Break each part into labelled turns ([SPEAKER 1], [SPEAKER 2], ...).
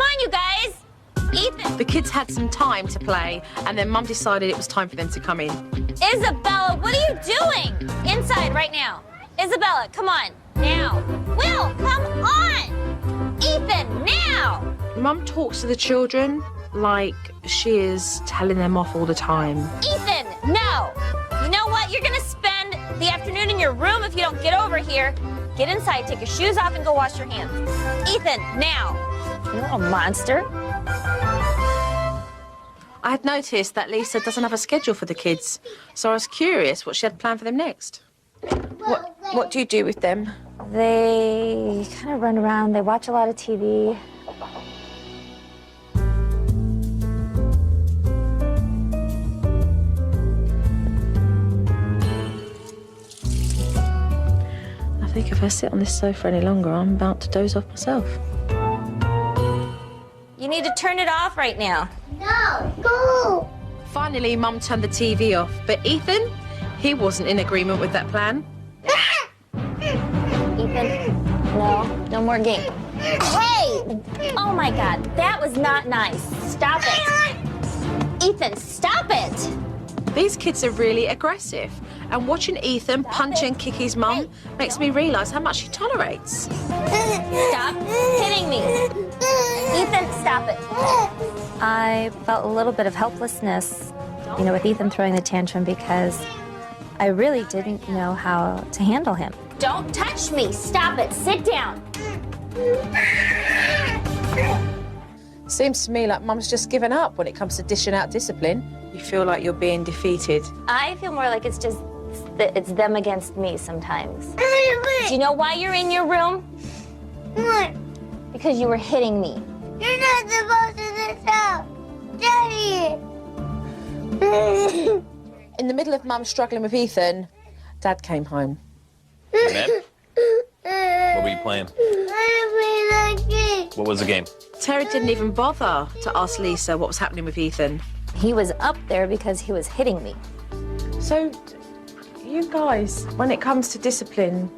[SPEAKER 1] on, you guys. Ethan.
[SPEAKER 2] The kids had some time to play, and then Mum decided it was time for them to come in.
[SPEAKER 1] Isabella, what are you doing? Inside right now. Isabella, come on, now. Will, come on. Ethan, now.
[SPEAKER 2] Mum talks to the children like she is telling them off all the time.
[SPEAKER 1] Ethan, no. You know what? You're gonna spend the afternoon in your room if you don't get over here. Get inside, take your shoes off, and go wash your hands. Ethan, now. You're a monster.
[SPEAKER 2] I had noticed that Lisa doesn't have a schedule for the kids, so I was curious what she had planned for them next. What do you do with them?
[SPEAKER 1] They kind of run around. They watch a lot of TV.
[SPEAKER 2] I think if I sit on this sofa any longer, I'm about to doze off myself.
[SPEAKER 1] You need to turn it off right now.
[SPEAKER 3] No, go!
[SPEAKER 2] Finally, Mum turned the TV off, but Ethan, he wasn't in agreement with that plan.
[SPEAKER 1] Ethan, no more game. Hey! Oh my God, that was not nice. Stop it. Ethan, stop it.
[SPEAKER 2] These kids are really aggressive, and watching Ethan punch and kick his mum makes me realise how much he tolerates.
[SPEAKER 1] Stop hitting me. Ethan, stop it. I felt a little bit of helplessness, with Ethan throwing the tantrum because I really didn't know how to handle him. Don't touch me. Stop it. Sit down.
[SPEAKER 2] Seems to me like Mum's just given up when it comes to dishing out discipline. You feel like you're being defeated.
[SPEAKER 1] I feel more like it's them against me sometimes. Do you know why you're in your room?
[SPEAKER 3] What?
[SPEAKER 1] Because you were hitting me.
[SPEAKER 3] You're not supposed to do this out. Daddy!
[SPEAKER 2] In the middle of Mum struggling with Ethan, Dad came home.
[SPEAKER 4] What were you playing?
[SPEAKER 3] I play that game.
[SPEAKER 4] What was the game?
[SPEAKER 2] Terry didn't even bother to ask Lisa what was happening with Ethan.
[SPEAKER 1] He was up there because he was hitting me.
[SPEAKER 2] So, you guys, when it comes to discipline,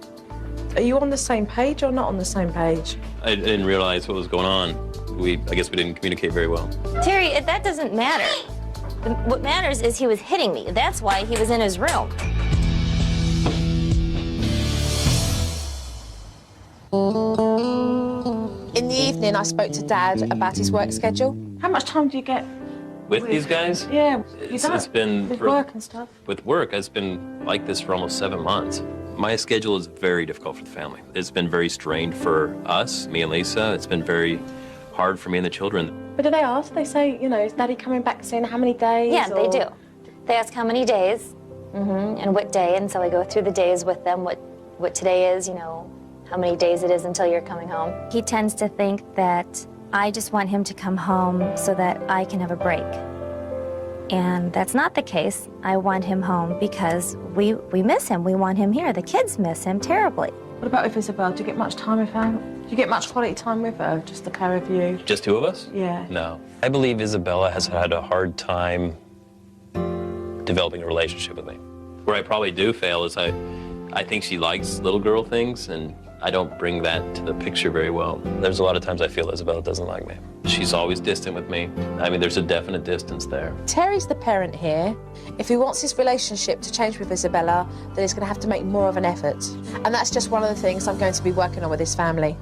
[SPEAKER 2] are you on the same page or not on the same page?
[SPEAKER 4] I didn't realize what was going on. I guess we didn't communicate very well.
[SPEAKER 1] Terry, that doesn't matter. What matters is he was hitting me. That's why he was in his room.
[SPEAKER 2] In the evening, I spoke to Dad about his work schedule. How much time do you get?
[SPEAKER 4] With these guys?
[SPEAKER 2] Yeah,
[SPEAKER 4] It's been...
[SPEAKER 2] with work and stuff.
[SPEAKER 4] With work, it's been like this for almost 7 months. My schedule is very difficult for the family. It's been very strained for us, me and Lisa. It's been very hard for me and the children.
[SPEAKER 2] But do they ask? They say, is Daddy coming back soon? How many days?
[SPEAKER 1] Yeah, they do. They ask how many days and what day, and so I go through the days with them, what today is, how many days it is until you're coming home. He tends to think that I just want him to come home so that I can have a break. And that's not the case. I want him home because we miss him. We want him here. The kids miss him terribly.
[SPEAKER 2] What about with Isabel? Do you get much time with her? Do you get much quality time with her, just the pair of you?
[SPEAKER 4] Just two of us?
[SPEAKER 2] Yeah.
[SPEAKER 4] No. I believe Isabella has had a hard time developing a relationship with me. Where I probably do fail is I think she likes little girl things, and I don't bring that to the picture very well. There's a lot of times I feel Isabella doesn't like me. She's always distant with me. I mean, there's a definite distance there.
[SPEAKER 2] Terry's the parent here. If he wants his relationship to change with Isabella, then he's going to have to make more of an effort. And that's just one of the things I'm going to be working on with his family.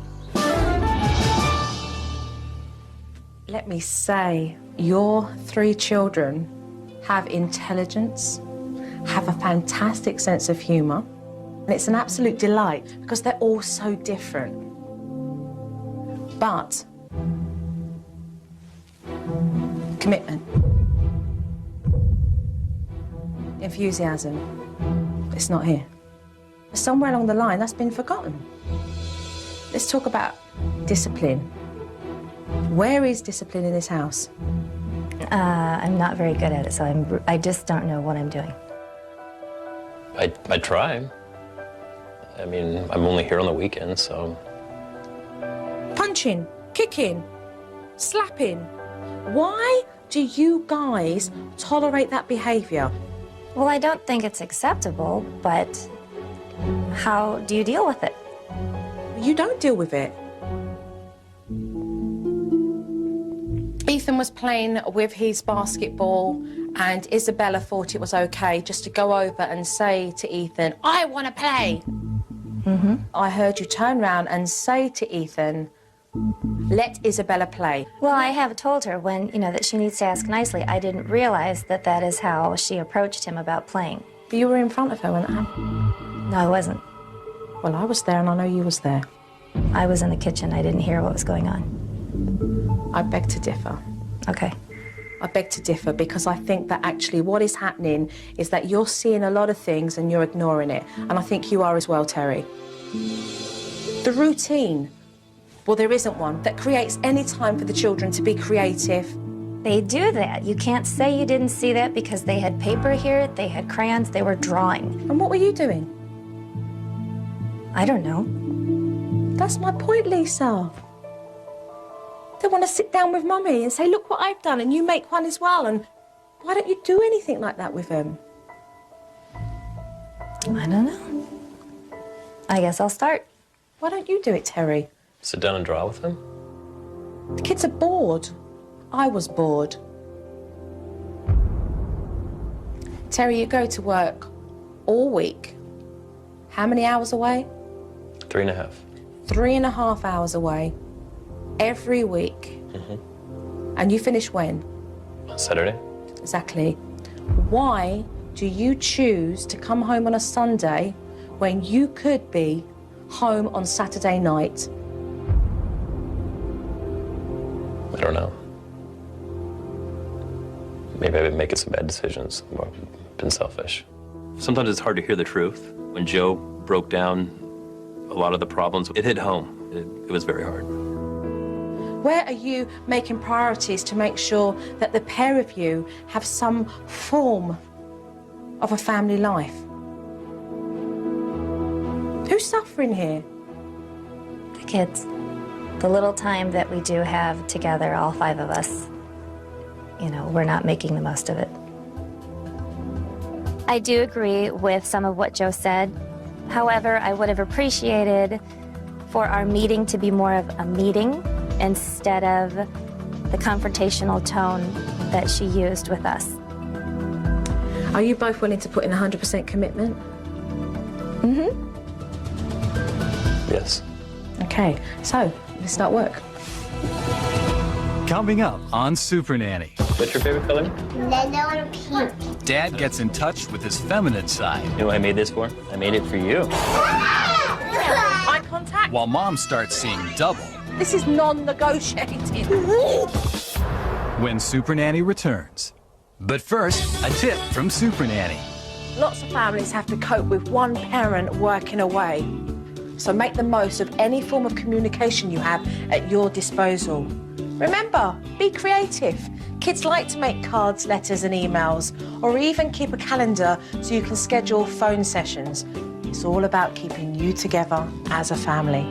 [SPEAKER 2] Let me say, your 3 children have intelligence, have a fantastic sense of humour, and it's an absolute delight because they're all so different. But commitment, enthusiasm, it's not here. Somewhere along the line, that's been forgotten. Let's talk about discipline. Where is discipline in this house?
[SPEAKER 1] I'm not very good at it, so I just don't know what I'm doing.
[SPEAKER 4] I try. I mean, I'm only here on the weekends, so...
[SPEAKER 2] Punching, kicking, slapping. Why do you guys tolerate that behaviour?
[SPEAKER 1] Well, I don't think it's acceptable, but how do you deal with it?
[SPEAKER 2] You don't deal with it. Ethan was playing with his basketball and Isabella thought it was okay just to go over and say to Ethan, I want to play. I heard you turn around and say to Ethan, let Isabella play.
[SPEAKER 1] Well, I have told her when, that she needs to ask nicely. I didn't realize that that is how she approached him about playing.
[SPEAKER 2] But you were in front of her when that happened.
[SPEAKER 1] No, I wasn't.
[SPEAKER 2] Well, I was there and I know you was there.
[SPEAKER 1] I was in the kitchen. I didn't hear what was going on.
[SPEAKER 2] I beg to differ.
[SPEAKER 1] Okay.
[SPEAKER 2] I beg to differ because I think that actually what is happening is that you're seeing a lot of things and you're ignoring it. And I think you are as well, Terry. The routine, well, there isn't one that creates any time for the children to be creative.
[SPEAKER 1] They do that. You can't say you didn't see that because they had paper here, they had crayons, they were drawing.
[SPEAKER 2] And what were you doing?
[SPEAKER 1] I don't know.
[SPEAKER 2] That's my point, Lisa. They want to sit down with Mummy and say, look what I've done, and you make one as well. And why don't you do anything like that with them?
[SPEAKER 1] I don't know. I guess I'll start.
[SPEAKER 2] Why don't you do it, Terry?
[SPEAKER 4] Sit down and draw with them?
[SPEAKER 2] The kids are bored. I was bored. Terry, you go to work all week. How many hours away?
[SPEAKER 4] 3.5.
[SPEAKER 2] 3.5 hours away. Every week. And you finish when?
[SPEAKER 4] Saturday.
[SPEAKER 2] Exactly. Why do you choose to come home on a Sunday when you could be home on Saturday night?
[SPEAKER 4] I don't know. Maybe I've been making some bad decisions. I've been selfish. Sometimes it's hard to hear the truth. When Joe broke down a lot of the problems, it hit home. It was very hard.
[SPEAKER 2] Where are you making priorities to make sure that the pair of you have some form of a family life? Who's suffering here?
[SPEAKER 1] The kids. The little time that we do have together, all 5 of us, we're not making the most of it. I do agree with some of what Joe said. However, I would have appreciated for our meeting to be more of a meeting instead of the confrontational tone that she used with us.
[SPEAKER 2] Are you both willing to put in 100% commitment?
[SPEAKER 4] Yes.
[SPEAKER 2] Okay, so let's start work.
[SPEAKER 5] Coming up on SuperNanny,
[SPEAKER 4] What's your favorite color?
[SPEAKER 3] Yellow and pink.
[SPEAKER 5] Dad gets in touch with his feminine side,
[SPEAKER 4] You know what I made this for? I made it for you.
[SPEAKER 2] Eye contact.
[SPEAKER 5] while Mom starts seeing double
[SPEAKER 2] This is non-negotiating.
[SPEAKER 5] when SuperNanny returns. But first, a tip from SuperNanny.
[SPEAKER 2] Lots of families have to cope with one parent working away. So make the most of any form of communication you have at your disposal. Remember, be creative. Kids like to make cards, letters and emails, or even keep a calendar so you can schedule phone sessions. It's all about keeping you together as a family.